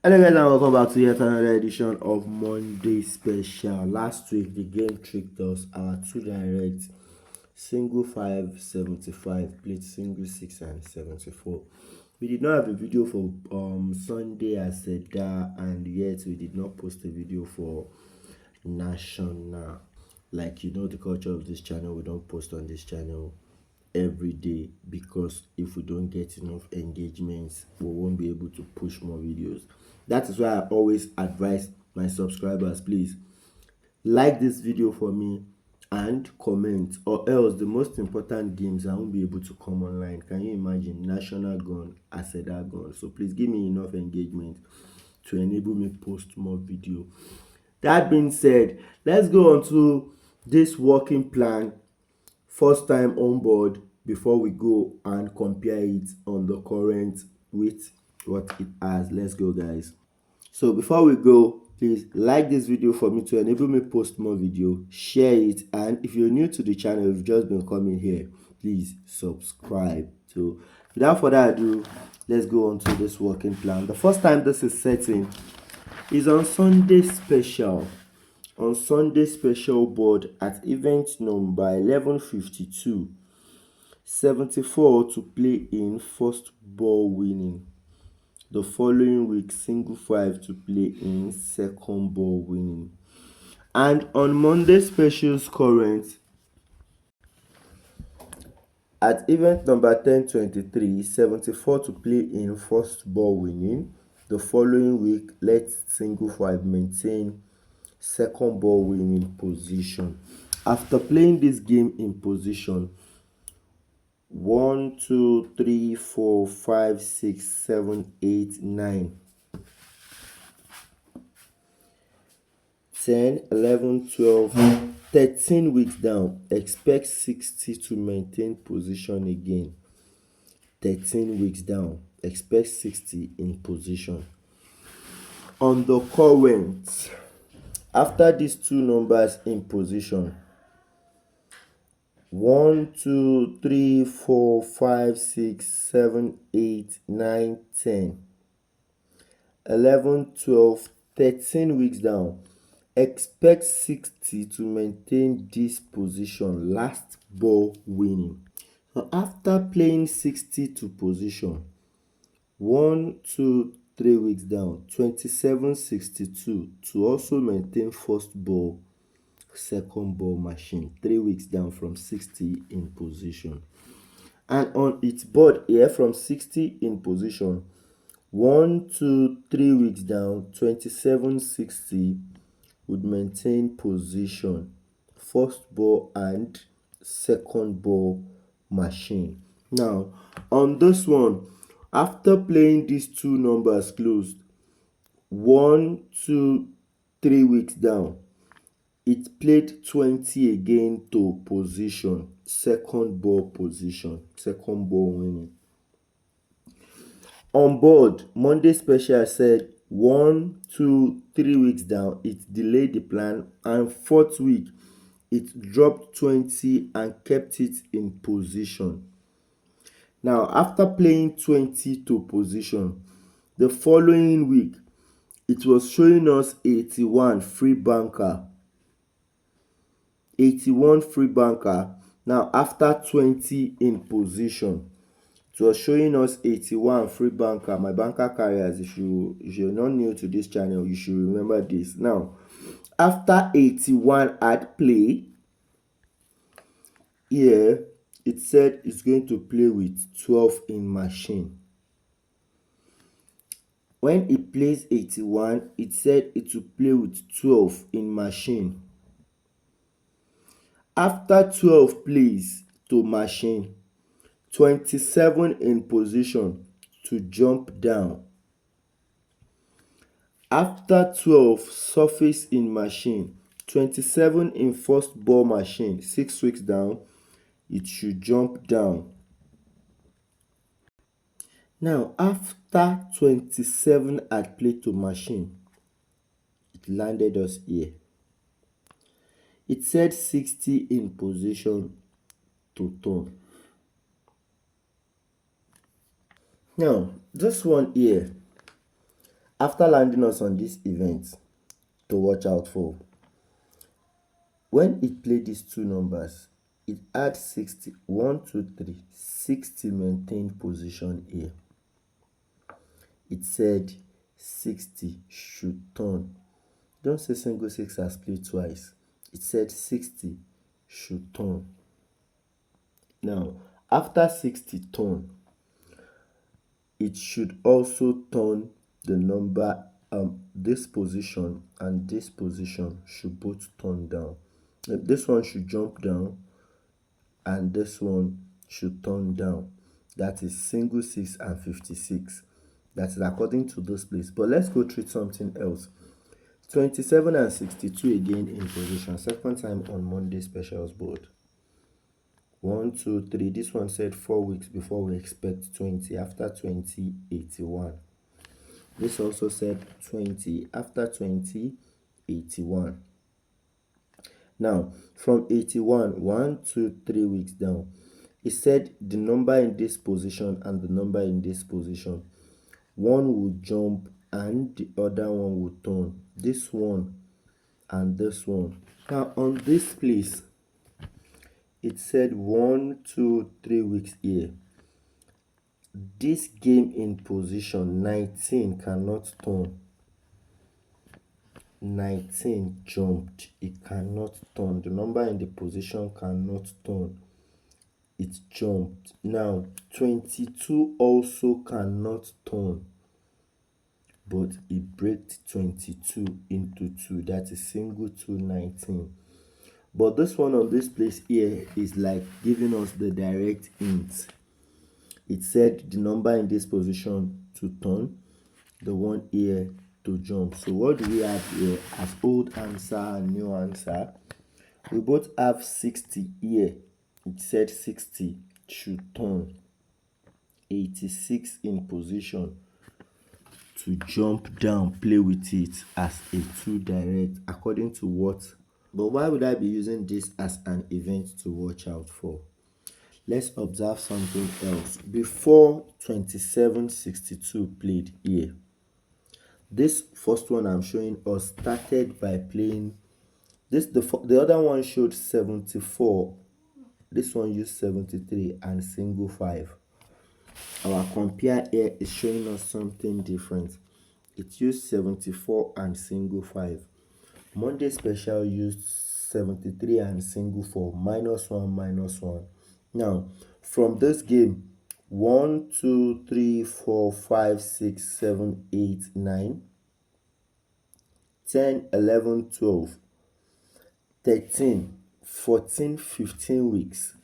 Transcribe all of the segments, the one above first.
Hello guys and welcome back to yet another edition of Monday Special. Last week the game tricked us. Our two direct single 575 played single 6 and 74. We did not have a video for Sunday as said that, and yet we did not post a video for national. Like, you know, the culture of this channel, we don't post on this channel every day, because if we don't get enough engagements we won't be able to push more videos. That is why I always advise my subscribers, please like this video for me and comment, or else the most important games I won't be able to come online. Can you imagine? National gone, Aseda gone. So please give me enough engagement to enable me post more video. That being said, let's go on to this working plan first time on board before we go and compare it on the current with what it has. Let's go, guys. So before we go, please like this video for me to enable me post more video, share it, and if you're new to the channel, you've just been coming here, please subscribe. So without further ado, let's go on to this working plan. The first time this is setting is on Sunday special. On Sunday special board at event number 1152, 74 to play in first ball winning. The following week, single 5 to play in second ball winning. And on Monday specials current at event number 1023, 74 to play in first ball winning. The following week, let single 5 maintain second ball winning position. After playing this game in position 1 2 3 4 5 6 7 8 9 10 11 12 13 weeks down, expect 60 to maintain position again. 13 weeks down, expect 60 in position. On the current, after these two numbers in position 1 2 3 4 5 6 7 8 9 10 11 12 13 weeks down, expect 60 to maintain this position, last ball winning. So after playing 60 to position 1 2 3 weeks down, 27 62 to also maintain first ball second ball machine, 3 weeks down from 60 in position. And on its board here from 60 in position 1 2 3 weeks down, 27 60 would maintain position, first ball and second ball machine. Now on this one, after playing these two numbers closed 1 2 3 weeks down, it played 20 again to position, second ball position, second ball winning. On board, Monday special said 1 2 3 weeks down, it delayed the plan, and fourth week it dropped 20 and kept it in position. Now after playing 20 to position, the following week it was showing us 81 free banker. 81 free banker. Now after 20 in position, it was showing us 81 free banker. My banker carriers, if you're not new to this channel, you should remember this. Now after 81 at play, here it said it's going to play with 12 in machine. When it plays 81, it said it will play with 12 in machine. After 12 plays to machine, 27 in position to jump down. After 12 surface in machine, 27 in first ball machine, 6 weeks down, it should jump down. Now after 27 at play to machine, it landed us here. It said 60 in position to turn. Now this one here, After landing us on this event to watch out for, when it played these two numbers, it had 60, 1, 2, 3, 60 maintained position here. It said 60 should turn. Don't say single 6 has played twice. It said 60 should turn. Now, after 60 turn, it should also turn the number, this position and this position should both turn down. This one should jump down and this one should turn down. That is single 6 and 56. That is according to this place. But let's go treat something else. 27 and 62 again in position. Second time on Monday specials board. 1, 2, 3. This one said 4 weeks before we expect 20. After 20, 81. This also said 20. After 20, 81. Now, from 81, 1, 2, 3 weeks down, it said the number in this position and the number in this position. One will jump and the other one will turn. This one and this one. Now, on this place, it said 1, 2, 3 weeks here. This game in position 19 cannot turn. 19 jumped. It cannot turn. The number in the position cannot turn. It jumped. Now 22 also cannot turn, but it breaks 22 into 2. That is single 2, 19. But this one on this place here is like giving us the direct hint. It said the number in this position to turn, the one here to jump. So what do we have here as old answer and new answer? We both have 60 here. It said 60 should turn. 86 in position to jump down, play with it as a 2 direct according to what. But why would I be using this as an event to watch out for? Let's observe something else. Before 2762 played here, this first one I'm showing us started by playing this. The other one showed 74. This one used 73 and single 5. Our compare here is showing us something different. It used 74 and single 5. Monday special used 73 and single 4. -1, -1. Now, from this game, 1, 2, 3, 4, 5, 6, 7, 8, 9, 10, 11, 12, 13, 14, 15 weeks.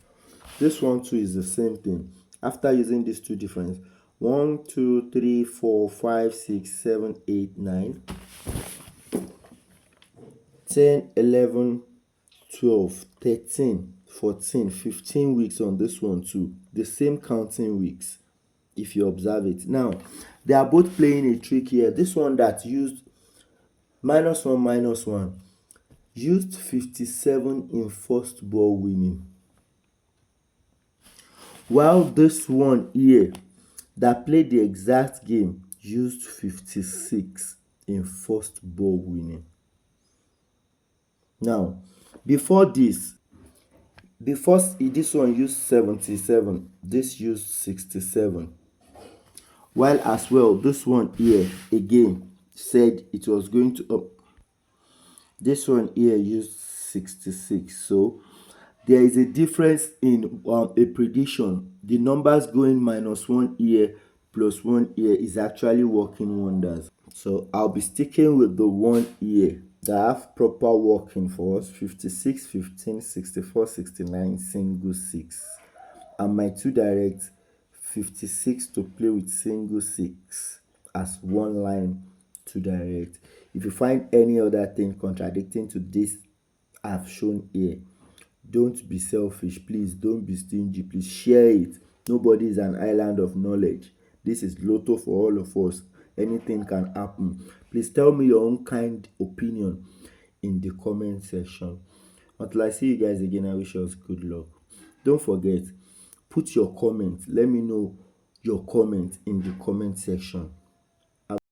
This one too is the same thing. After using these two difference, 1, 2, 3, 4, 5, 6, 7, 8, 9, 10, 11, 12, 13, 14, 15 weeks on this one too. The same counting weeks, if you observe it. Now, they are both playing a trick here. This one that used -1, -1 used 57 in first ball winning. While this one here that played the exact game used 56 in first ball winning. Now, before this one used 77, this used 67. While as well, this one here again said it was going to this one here used 66. So there is a difference in a prediction. The numbers going -1 here +1 here is actually working wonders. So I'll be sticking with the one here that have proper working for us: 56, 15, 64, 69, single 6. And my 2 direct, 56 to play with single 6 as one line 2 direct. If you find any other thing contradicting to this I've shown here, don't be selfish, please. Don't be stingy, please. Share it. Nobody is an island of knowledge. This is lotto for all of us. Anything can happen. Please tell me your own kind opinion in the comment section. Until I see you guys again, I wish us good luck. Don't forget, put your comment. Let me know your comment in the comment section.